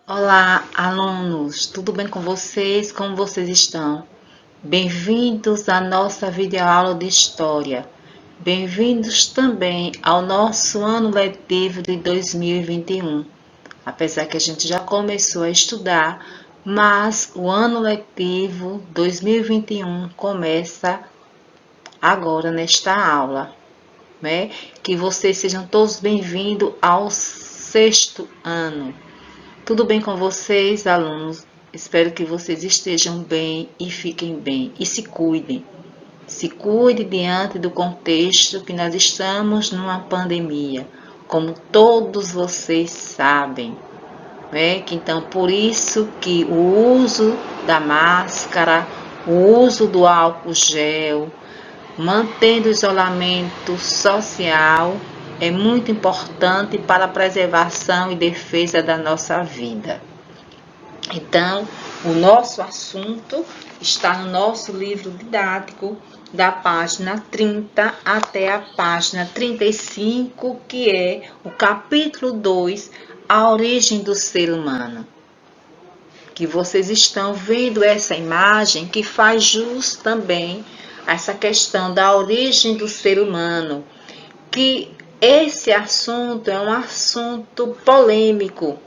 Olá, alunos, tudo bem com vocês? Como vocês estão? Bem-vindos à nossa videoaula de História. Bem-vindos também ao nosso ano letivo de 2021. Apesar que a gente já começou a estudar, mas o ano letivo 2021 começa agora nesta aula, né? Que vocês sejam todos bem-vindos ao 6º ano. Tudo bem com vocês, alunos? Espero que vocês estejam bem e fiquem bem e se cuidem. Se cuide diante do contexto que nós estamos numa pandemia, como todos vocês sabem, né? Então, por isso que o uso da máscara, o uso do álcool gel, mantendo o isolamento social, é muito importante para a preservação e defesa da nossa vida. Então, o nosso assunto está no nosso livro didático, da página 30 até a página 35, que é o capítulo 2, a origem do ser humano. Que vocês estão vendo essa imagem que faz jus também a essa questão da origem do ser humano, que esse assunto é um assunto polêmico,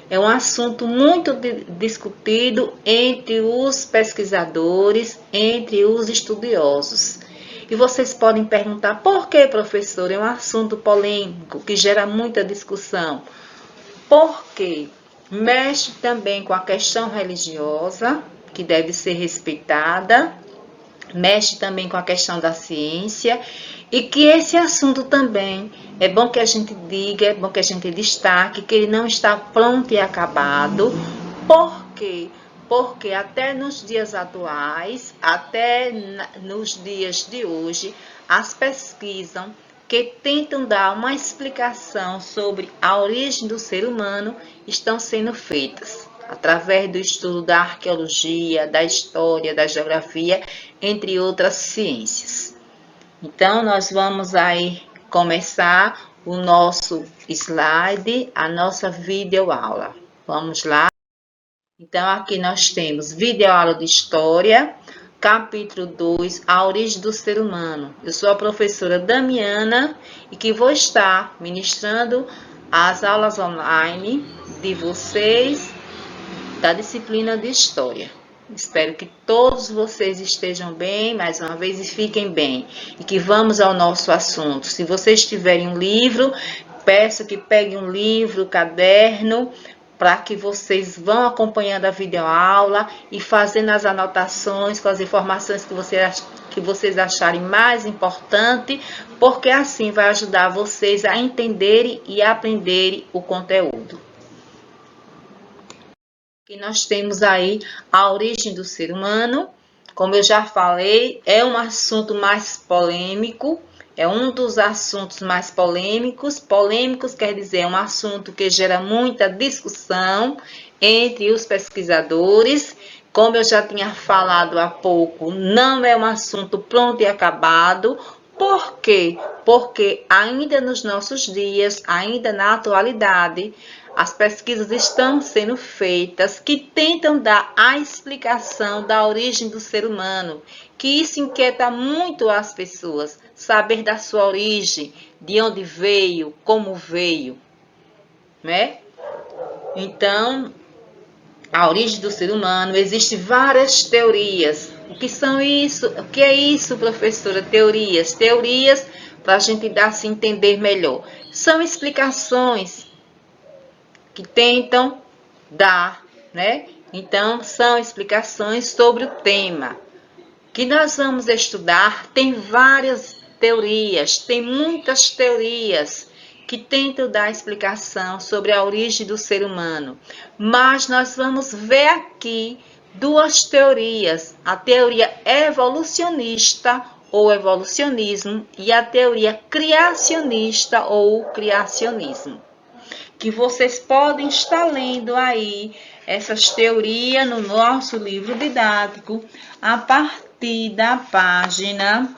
é um assunto muito discutido entre os pesquisadores, entre os estudiosos. E vocês podem perguntar, por que, professor? É um assunto polêmico que gera muita discussão. Porque mexe também com a questão religiosa, que deve ser respeitada, mexe também com a questão da ciência, e que esse assunto também é bom que a gente diga, é bom que a gente destaque que ele não está pronto e acabado. Por quê? Porque até nos dias atuais, até nos dias de hoje, as pesquisas que tentam dar uma explicação sobre a origem do ser humano estão sendo feitas através do estudo da arqueologia, da história, da geografia, entre outras ciências. Então, nós vamos aí começar o nosso slide, a nossa videoaula. Vamos lá? Então, aqui nós temos videoaula de História, capítulo 2, a origem do ser humano. Eu sou a professora Damiana e que vou estar ministrando as aulas online de vocês da disciplina de História. Espero que todos vocês estejam bem, mais uma vez, e fiquem bem. E que vamos ao nosso assunto. Se vocês tiverem um livro, peço que peguem um livro, caderno, para que vocês vão acompanhando a videoaula e fazendo as anotações com as informações que vocês acharem mais importante, porque assim vai ajudar vocês a entenderem e aprenderem o conteúdo. Que nós temos aí a origem do ser humano. Como eu já falei, é um assunto mais polêmico, é um dos assuntos mais polêmicos. Polêmicos quer dizer, é um assunto que gera muita discussão entre os pesquisadores. Como eu já tinha falado há pouco, não é um assunto pronto e acabado. Por quê? Porque ainda nos nossos dias, ainda na atualidade, as pesquisas estão sendo feitas que tentam dar a explicação da origem do ser humano, que isso inquieta muito as pessoas, saber da sua origem, de onde veio, como veio, né? Então, a origem do ser humano, existem várias teorias. O que são isso? O que é isso, professora? Teorias. Teorias, para a gente dar se entender melhor. São explicações que tentam dar, né? Então, são explicações sobre o tema que nós vamos estudar. Tem várias teorias, tem muitas teorias que tentam dar explicação sobre a origem do ser humano. Mas nós vamos ver aqui duas teorias, a teoria evolucionista ou evolucionismo e a teoria criacionista ou criacionismo, que vocês podem estar lendo aí essas teorias no nosso livro didático a partir da página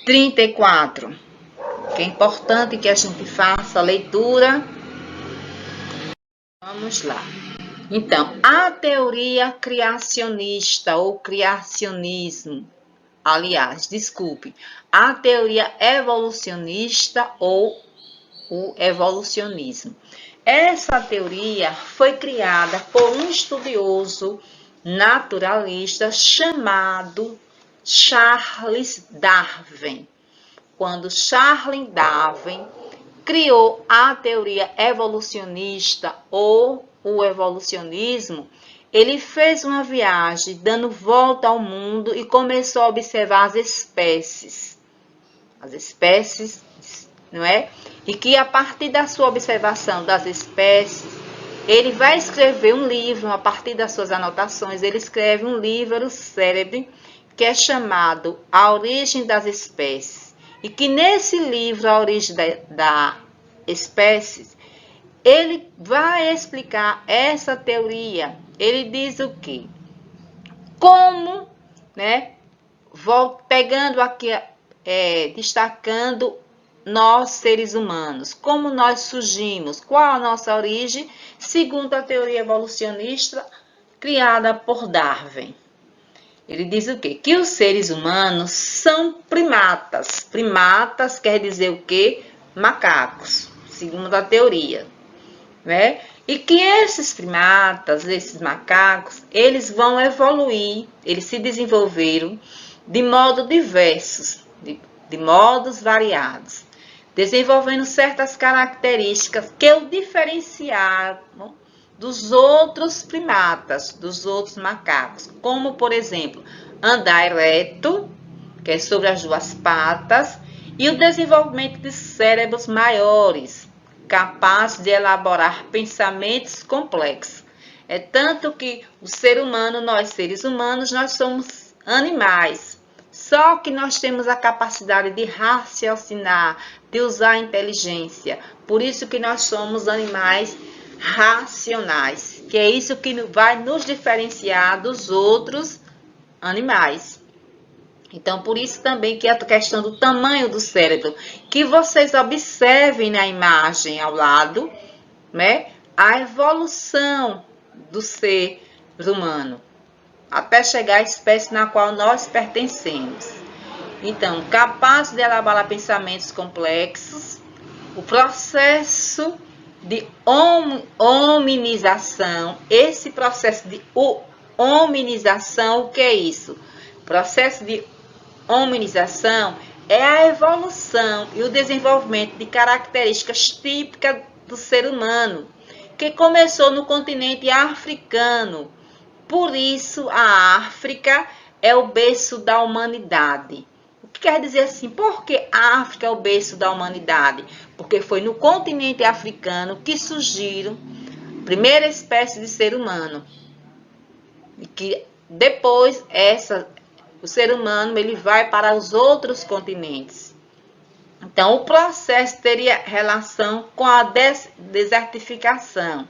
34. Que é importante que a gente faça a leitura. Vamos lá. Então, a teoria criacionista ou criacionismo, aliás, desculpe, a teoria evolucionista ou o evolucionismo. Essa teoria foi criada por um estudioso naturalista chamado Charles Darwin. Quando Charles Darwin criou a teoria evolucionista ou o evolucionismo, ele fez uma viagem dando volta ao mundo e começou a observar as espécies, não é? E que a partir da sua observação das espécies, ele vai escrever um livro, a partir das suas anotações, ele escreve um livro célebre que é chamado A Origem das Espécies. E que nesse livro, A Origem da Espécies, ele vai explicar essa teoria. Ele diz o quê? Como, né? Vou pegando aqui, destacando nós seres humanos, como nós surgimos, qual a nossa origem, segundo a teoria evolucionista criada por Darwin. Ele diz o quê? Que os seres humanos são primatas. Primatas quer dizer o quê? Macacos, segundo a teoria, né? E que esses primatas, esses macacos, eles vão evoluir, eles se desenvolveram de modo diversos, de modos variados, desenvolvendo certas características que o diferenciaram dos outros primatas, dos outros macacos, como, por exemplo, andar ereto, que é sobre as duas patas, e o desenvolvimento de cérebros maiores, capazes de elaborar pensamentos complexos. É tanto que o ser humano, nós seres humanos, nós somos animais, só que nós temos a capacidade de raciocinar, de usar a inteligência. Por isso que nós somos animais racionais, que é isso que vai nos diferenciar dos outros animais. Então, por isso também que a questão do tamanho do cérebro, que vocês observem na imagem ao lado, né, a evolução do ser humano, até chegar à espécie na qual nós pertencemos. Então, capaz de elaborar pensamentos complexos, o processo de hominização, esse processo de hominização, o que é isso? O processo de hominização é a evolução e o desenvolvimento de características típicas do ser humano, que começou no continente africano. Por isso, a África é o berço da humanidade. O que quer dizer assim? Por que a África é o berço da humanidade? Porque foi no continente africano que surgiram a primeira espécie de ser humano. E que depois o ser humano ele vai para os outros continentes. Então, o processo teria relação com a desertificação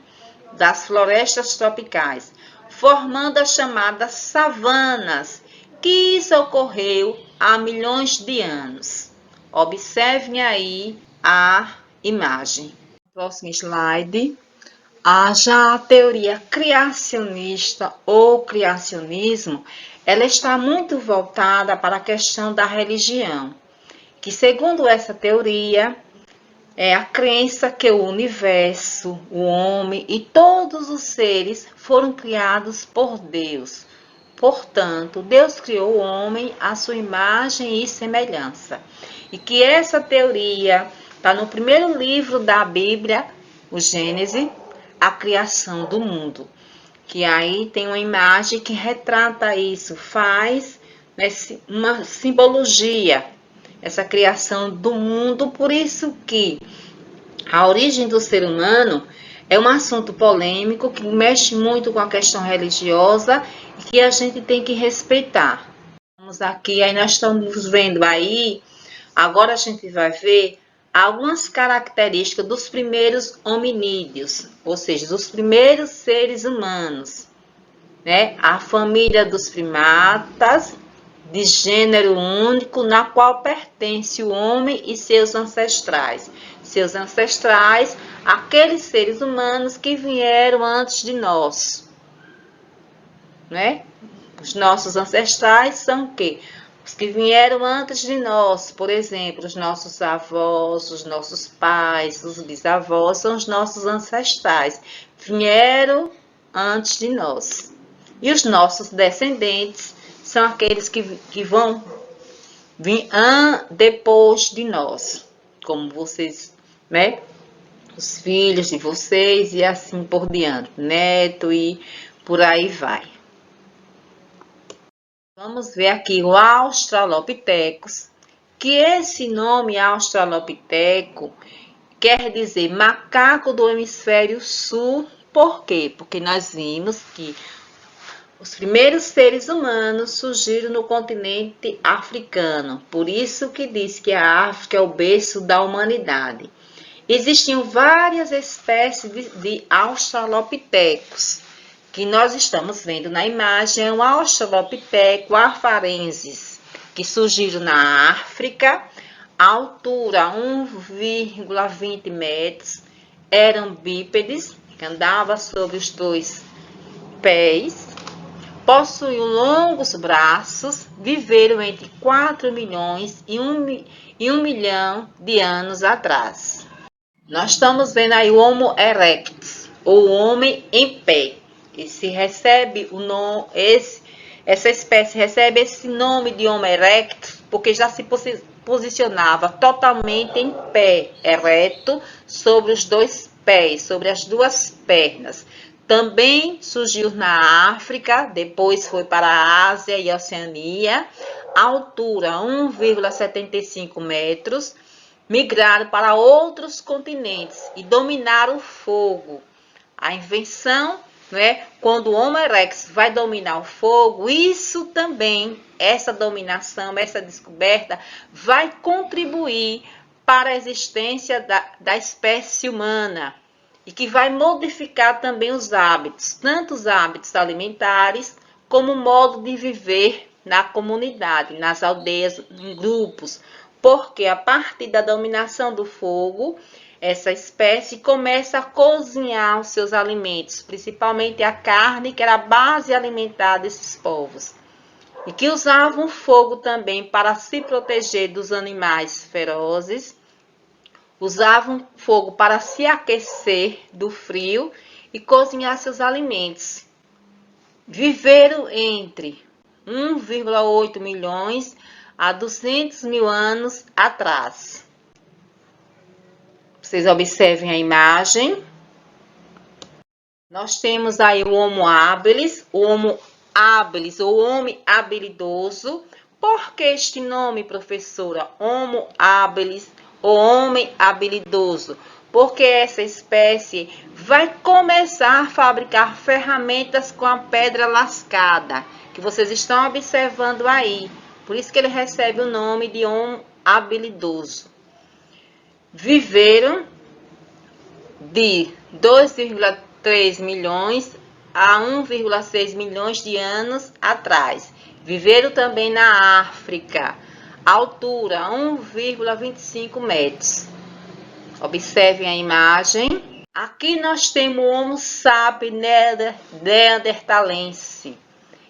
das florestas tropicais, formando as chamadas savanas, que isso ocorreu há milhões de anos. Observem aí a imagem. Próximo slide. Já a teoria criacionista ou criacionismo, ela está muito voltada para a questão da religião, que segundo essa teoria, é a crença que o universo, o homem e todos os seres foram criados por Deus. Portanto, Deus criou o homem à sua imagem e semelhança. E que essa teoria está no primeiro livro da Bíblia, o Gênesis, a criação do mundo. Que aí tem uma imagem que retrata isso, faz, né, uma simbologia, essa criação do mundo. Por isso que a origem do ser humano é um assunto polêmico que mexe muito com a questão religiosa e que a gente tem que respeitar. Vamos aqui, aí nós estamos vendo aí, agora a gente vai ver algumas características dos primeiros hominídeos, ou seja, dos primeiros seres humanos, né? A família dos primatas, de gênero único, na qual pertence o homem e seus ancestrais. Seus ancestrais, aqueles seres humanos que vieram antes de nós, né? Os nossos ancestrais são o quê? Os que vieram antes de nós, por exemplo, os nossos avós, os nossos pais, os bisavós, são os nossos ancestrais. Vieram antes de nós. E os nossos descendentes são aqueles que vão vir depois de nós, como vocês, né? Os filhos de vocês e assim por diante, neto e por aí vai. Vamos ver aqui o Australopithecus, que esse nome Australopiteco quer dizer macaco do hemisfério sul. Por quê? Porque nós vimos que os primeiros seres humanos surgiram no continente africano. Por isso que diz que a África é o berço da humanidade. Existiam várias espécies de Australopithecus, que nós estamos vendo na imagem, é um Australopithecus afarensis, que surgiram na África, altura 1,20 metros, eram bípedes, que andavam sobre os dois pés, possuíam longos braços, viveram entre 4 milhões e 1 milhão de anos atrás. Nós estamos vendo aí o Homo erectus, ou homem em pé. Essa espécie recebe esse nome de Homo erectus porque já se posicionava totalmente em pé, ereto, sobre os dois pés, sobre as duas pernas. Também surgiu na África, depois foi para a Ásia e a Oceania, altura 1,75 metros, migraram para outros continentes e dominaram o fogo. A invenção, né, quando o Homo erectus vai dominar o fogo, isso também, essa dominação, essa descoberta, vai contribuir para a existência da espécie humana e que vai modificar também os hábitos, tanto os hábitos alimentares como o modo de viver na comunidade, nas aldeias, em grupos, porque a partir da dominação do fogo, essa espécie começa a cozinhar os seus alimentos, principalmente a carne, que era a base alimentar desses povos, e que usavam o fogo também para se proteger dos animais ferozes, usavam fogo para se aquecer do frio e cozinhar seus alimentos. Viveram entre 1,8 milhões a 200 mil anos atrás. Vocês observem a imagem. Nós temos aí o Homo habilis, ou homem habilidoso. Por que este nome, professora? Homo habilis, ou homem habilidoso? Porque essa espécie vai começar a fabricar ferramentas com a pedra lascada, que vocês estão observando aí. Por isso que ele recebe o nome de Homo habilidoso. Viveram de 2,3 milhões a 1,6 milhões de anos atrás. Viveram também na África, altura 1,25 metros. Observem a imagem. Aqui nós temos o Homo sapiens neandertalense,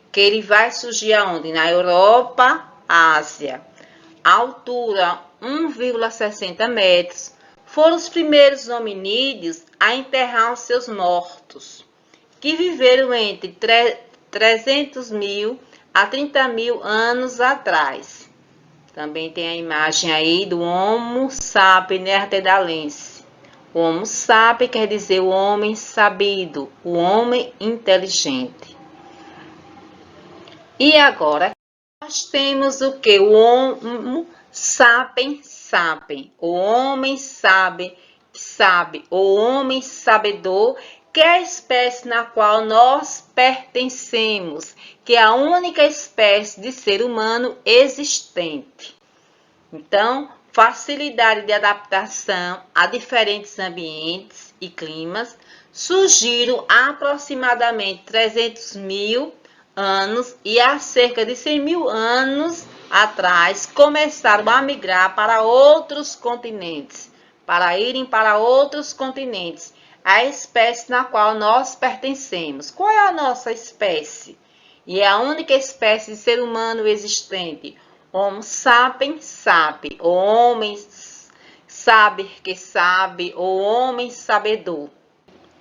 que ele vai surgir aonde? Na Europa, Ásia. Altura 1,60 metros. Foram os primeiros hominídeos a enterrar os seus mortos, que viveram entre 300 mil a 30 mil anos atrás. Também tem a imagem aí do Homo sapiens neandertalense. O Homo sapiens quer dizer o homem sabido, o homem inteligente. E agora nós temos o que? O Homo sapiens sapiens, o homem sabe, o homem sabedor, que é a espécie na qual nós pertencemos, que é a única espécie de ser humano existente. Então, facilidade de adaptação a diferentes ambientes e climas, surgiram há aproximadamente 300 mil anos e há cerca de 100 mil anos atrás começaram a migrar para outros continentes, a espécie na qual nós pertencemos. Qual é a nossa espécie? E é a única espécie de ser humano existente. Homo sapiens sapiens, ou homem sabe que sabe, ou homem sabedor.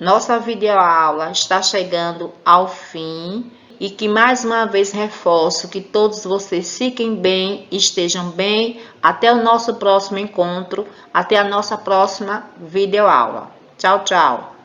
Nossa videoaula está chegando ao fim e que mais uma vez reforço que todos vocês fiquem bem, estejam bem. Até o nosso próximo encontro, até a nossa próxima videoaula. Tchau, tchau.